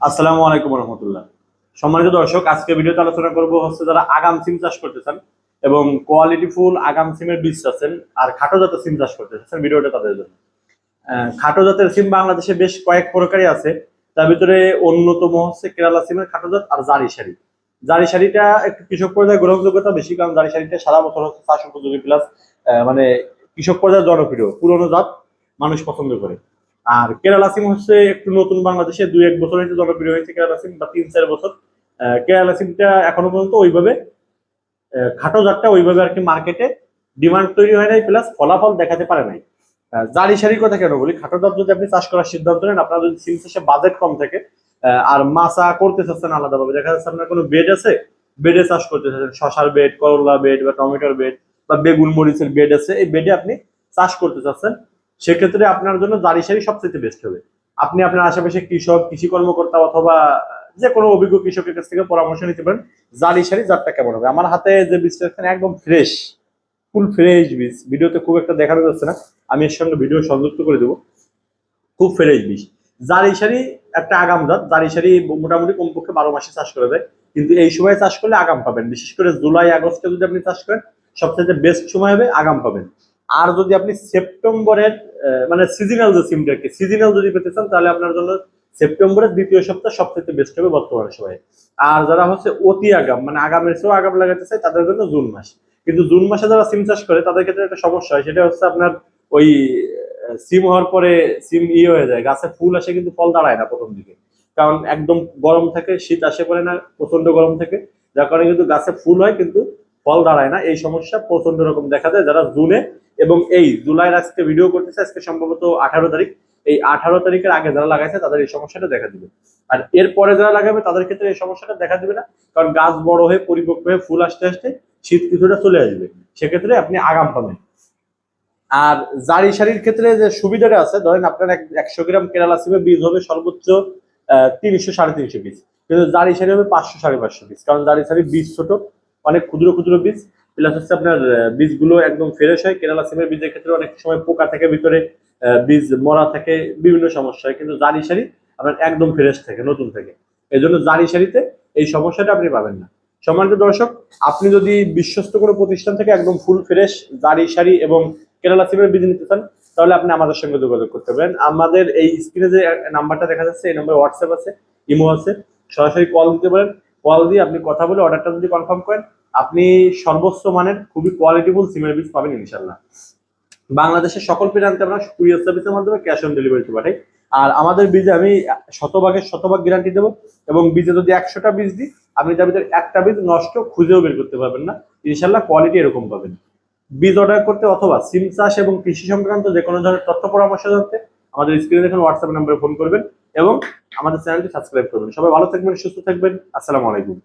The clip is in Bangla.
আসসালামু আলাইকুম রহমতুল্লাহ। সম্মানিত দর্শক, আজকে ভিডিওতে আলোচনা করব হচ্ছে যারা আগাম সিম চাষ করতে চান এবং কোয়ালিটি ফুল আগাম সিমের বীজ চাচ্ছেন আর খাটো জাতের সিম চাষ করতে চাচ্ছেন, ভিডিওটা তাদের জন্য। খাটো জাতের সিম বাংলাদেশে বেশ কয়েক প্রকারই আছে। তার ভিতরে অন্যতম হচ্ছে কেরালা সিমের খাটো জাত আর জারি সারি। জারি সারিটা একটু কৃষক পর্যায়ে গ্রহণযোগ্যতা বেশি, কারণ জারি সারিটা সারা বছর হচ্ছে চাষ উপযোগী, প্লাস মানে কৃষক পর্যায়ে জনপ্রিয়, পুরনো জাত, মানুষ পছন্দ করে। আর কেরালা সিম হচ্ছে একটু নতুন, বাংলাদেশে 2-1 বছর হয়েছে জনপ্রিয় হয়েছে কেরালা সিম, বা 3-4 বছর। কেরালা সিমটা এখনো পর্যন্ত ওইভাবে খাটো জাতটা ওইভাবে আর কি মার্কেটে ডিমান্ড তৈরি হয় নাই, প্লাস ফলাফল দেখাতে পারে নাই। জারি সারির কথা কেন বলি, খাটো জাত যদি আপনি চাষ করার সিদ্ধান্ত নেন, আপনার যদি সিম চাষে বাজেট কম থাকে আর মাচা করতে চাচ্ছেন আলাদাভাবে, দেখা যাচ্ছে আপনার কোনো বেড আছে, বেডে চাষ করতে চাচ্ছেন, শশার বেড, করলা বেড বা টমেটোর বেড বা বেগুন মরিচের বেড আছে, এই বেডে আপনি চাষ করতে চাচ্ছেন, সেক্ষেত্রে আপনার জন্য জারি সারি সবচেয়ে বেস্ট হবে। আপনি আপনার আশেপাশে কৃষক, কৃষি কর্মকর্তা অথবা যে কোনো অভিজ্ঞ কৃষকের কাছ থেকে পরামর্শ নিতে পারেন জারি সারি জাতটা কেমন হবে। আমার হাতে যে বীজটা একদম ফ্রেশ, ফুল ফ্রেশ বীজ, ভিডিওতে খুব একটা দেখানো যাচ্ছে না, আমি এর সঙ্গে ভিডিও সংযুক্ত করে দেবো। খুব ফ্রেশ বীজ। জারি সারি একটা আগাম জাত। জারি সারি মোটামুটি কমপক্ষে 12 মাসে চাষ করা যায়, কিন্তু এই সময় চাষ করলে আগাম পাবেন। বিশেষ করে জুলাই আগস্টে যদি আপনি চাষ করেন, সবচেয়ে বেস্ট সময় হবে, আগাম পাবেন। আর যদি আপনি সেপ্টেম্বরের মানে সিজনাল যে সিমটা কি সিজনাল যদি পেতে চান, তাহলে আপনার জন্য সেপ্টেম্বরের দ্বিতীয় সপ্তাহ সবচেয়ে বেস্ট হবে বর্তমানে সময়ে। আর যারা হচ্ছে অতি আগাম, মানে আগামের চেয়েও আগাম লাগাতে চায়, তাদের জন্য জুন মাস। কিন্তু জুন মাসে যারা সিম চাষ করে তাদের ক্ষেত্রে একটা সমস্যা হয়, সেটা হচ্ছে আপনার ওই সিম হওয়ার পরে সিম হয়ে যায়, গাছে ফুল আসে কিন্তু ফল দাঁড়ায় না প্রথম দিকে, কারণ একদম গরম থাকে, শীত আসে পড়ে না, প্রচন্ড গরম থাকে, যার কারণে কিন্তু গাছে ফুল হয় কিন্তু ফল দাঁড়ায় না। এই সমস্যা প্রচন্ড রকম দেখা যায় যারা জুনে এবং এই জুলাইয়ের আজকে ভিডিও করতেছে, আজকে সম্ভবত 18 তারিখ, এই 18 তারিখের আগে যারা লাগাইছে তাদের এই সমস্যাটা দেখা দিবে। আর এরপরে যারা লাগাবে তাদের ক্ষেত্রে এই সমস্যাটা দেখা দিবে না, কারণ গাছ বড় হয়ে পরিপক্ক হয়ে ফুল আসতে আসতে শীত কিছুটা চলে আসবে, সেক্ষেত্রে আপনি আগাম পাবেন। আর জারি সারির ক্ষেত্রে যে সুবিধাটা আছে, ধরেন আপনার 100 গ্রাম কেরালা সিমের বীজ হবে সর্বোচ্চ 300-350 পিস, কিন্তু জারি সারি হবে 500-550 পিস, কারণ জারি সারি বীজ ছোট, অনেক ক্ষুদ্র ক্ষুদ্র বীজ, প্লাস হচ্ছে আপনার বীজগুলো একদম ফ্রেশ হয়। কেরালা সিমের বীজের ক্ষেত্রে অনেক সময় পোকা থাকে ভিতরে, বীজ মরা থাকে, বিভিন্ন সমস্যা হয়, কিন্তু জারি সারি আপনার একদম ফ্রেশ থাকে, নতুন থাকে। এই জন্য জারি সারিতে এই সমস্যাটা আপনি পাবেন না। সম্মানিত দর্শক, আপনি যদি বিশ্বস্ত কোনো প্রতিষ্ঠান থেকে একদম ফুল ফ্রেশ জারি সারি এবং কেরালা সিমের বীজ নিতে চান, তাহলে আপনি আমাদের সঙ্গে যোগাযোগ করতে পারেন। আমাদের এই স্ক্রিনে যে নাম্বারটা দেখা যাচ্ছে, এই নম্বরে হোয়াটসঅ্যাপ আছে, ইমো আছে, সরাসরি কল দিতে পারেন। কল দিয়ে আপনি কথা বলে অর্ডারটা যদি কনফার্ম করেন, আপনি সর্বোচ্চ মানের খুবই কোয়ালিটিফুল সিমের বীজ পাবেন ইনশাল্লাহ। বাংলাদেশের সকল প্রান্তে আমরা কুরিয়ার সার্ভিসের মাধ্যমে ক্যাশ অন ডেলিভারিতে পাঠাই। আর আমাদের বীজে আমি শতভাগ গ্যারান্টি দেবো, এবং বীজে যদি 100টা বীজ দিই, আপনি তার ভিতরে একটা বীজ নষ্ট খুঁজেও বের করতে পারবেন না, ইনশাল্লাহ কোয়ালিটি এরকম পাবেন। বীজ অর্ডার করতে অথবা সিম চাষ এবং কৃষি সংক্রান্ত যে কোনো ধরনের তথ্য পরামর্শ জানতে আমাদের স্ক্রিনে দেখুন হোয়াটসঅ্যাপ নাম্বারে ফোন করবেন এবং আমাদের চ্যানেলটি সাবস্ক্রাইব করবেন। সবাই ভালো থাকবেন, সুস্থ থাকবেন। আসসালামু আলাইকুম।